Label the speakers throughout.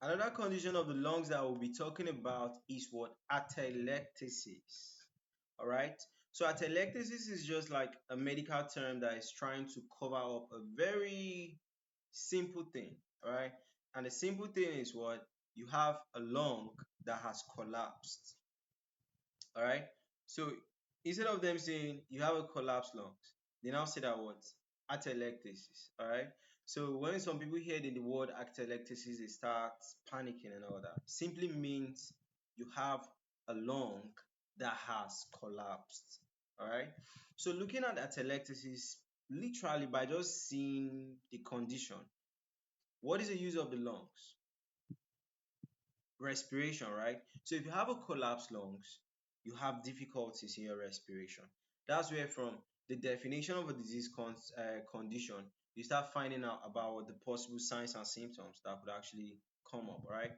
Speaker 1: Another condition of the lungs that we'll be talking about is what? Atelectasis. All right. So atelectasis is just like a medical term that is trying to cover up a very simple thing. All right. And the simple thing is what? You have a lung that has collapsed. All right. So instead of them saying you have a collapsed lungs, they now say that what? Atelectasis. All right. So when some people hear the word atelectasis, they start panicking and all that. Simply means you have a lung that has collapsed. All right. So looking at atelectasis, literally by just seeing the condition, what is the use of the lungs? Respiration, right? So if you have a collapsed lungs, you have difficulties in your respiration. That's where from the definition of a condition, you start finding out about the possible signs and symptoms that could actually come up, right?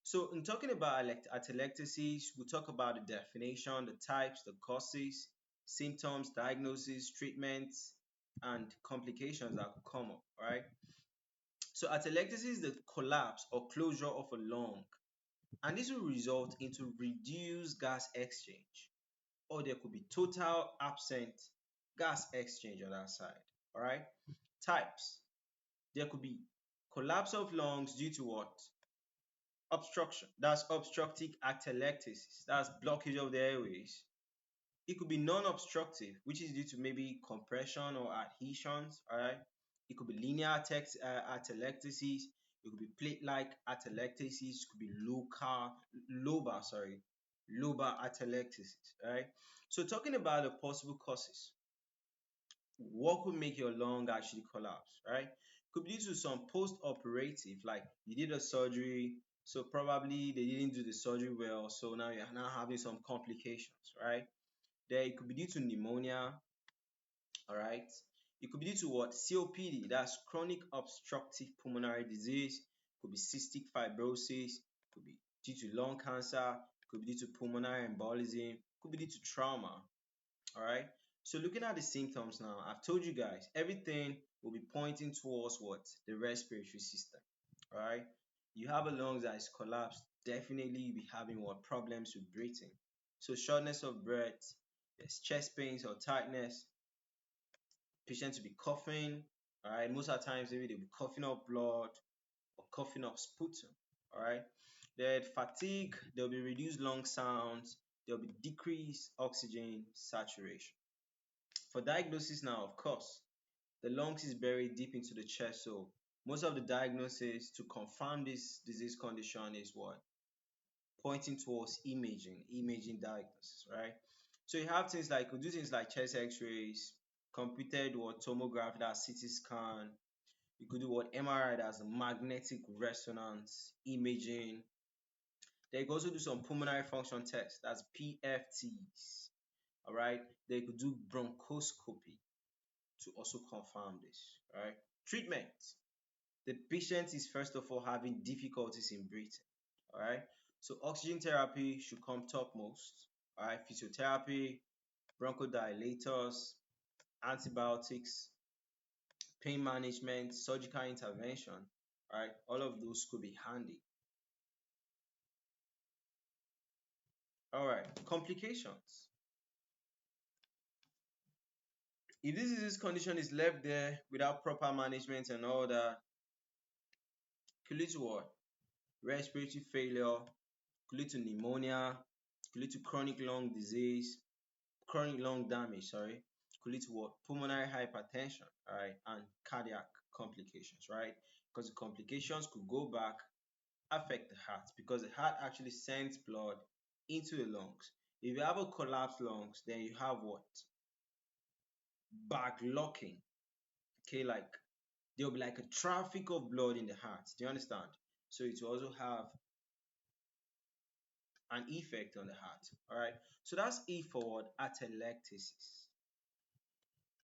Speaker 1: So in talking about atelectasis, we'll talk about the definition, the types, the causes, symptoms, diagnosis, treatments, and complications that could come up, right? So atelectasis is the collapse or closure of a lung, and this will result into reduced gas exchange, or there could be total absent gas exchange on that side. All right. Types: there could be collapse of lungs due to what? Obstruction. That's obstructive atelectasis. That's blockage of the airways. It could be non-obstructive, which is due to maybe compression or adhesions. All right. It could be linear atelectasis. It could be plate-like atelectasis. It could be lobar atelectasis. All right. So talking about the possible causes, what could make your lung actually collapse? Right. Could be due to some post-operative, like you did a surgery, so probably they didn't do the surgery well, so now you're now having some complications. Right. There it could be due to pneumonia, all right. It could be due to what? COPD, that's chronic obstructive pulmonary disease. Could be cystic fibrosis, could be due to lung cancer, could be due to pulmonary embolism, could be due to trauma, all right. So looking at the symptoms now, I've told you guys everything will be pointing towards what? The respiratory system, all right. You have a lung that is collapsed, definitely you'll be having what? Problems with breathing. So shortness of breath, there's chest pains or tightness, patient to be coughing, all right. Most of the times, maybe they'll be coughing up blood or coughing up sputum, all right. Then fatigue, there'll be reduced lung sounds, there'll be decreased oxygen saturation. For diagnosis now, of course, the lungs is buried deep into the chest, so most of the diagnosis to confirm this disease condition is what? Pointing towards imaging diagnosis, right? So you have things like, we do things like chest x-rays, computed what? Tomography, that's CT scan. You could do what? MRI, that's magnetic resonance imaging. Then you could also do some pulmonary function tests, that's PFTs. All right. They could do bronchoscopy to also confirm this. All right. Treatment: the patient is first of all having difficulties in breathing. All right. So oxygen therapy should come topmost. All right. Physiotherapy, bronchodilators, antibiotics, pain management, surgical intervention. All right. All of those could be handy. All right. Complications: if this disease condition is left there without proper management and all that, could lead to what? Respiratory failure, could lead to pneumonia, could lead to chronic lung disease, chronic lung damage, sorry, could lead to what? Pulmonary hypertension, all right, and cardiac complications, right? Because the complications could go back, affect the heart, because the heart actually sends blood into the lungs. If you have a collapsed lungs, then you have what? Backlocking. Okay, like there'll be like a traffic of blood in the heart. Do you understand? So it will also have an effect on the heart. All right. So that's E for what? Atelectasis.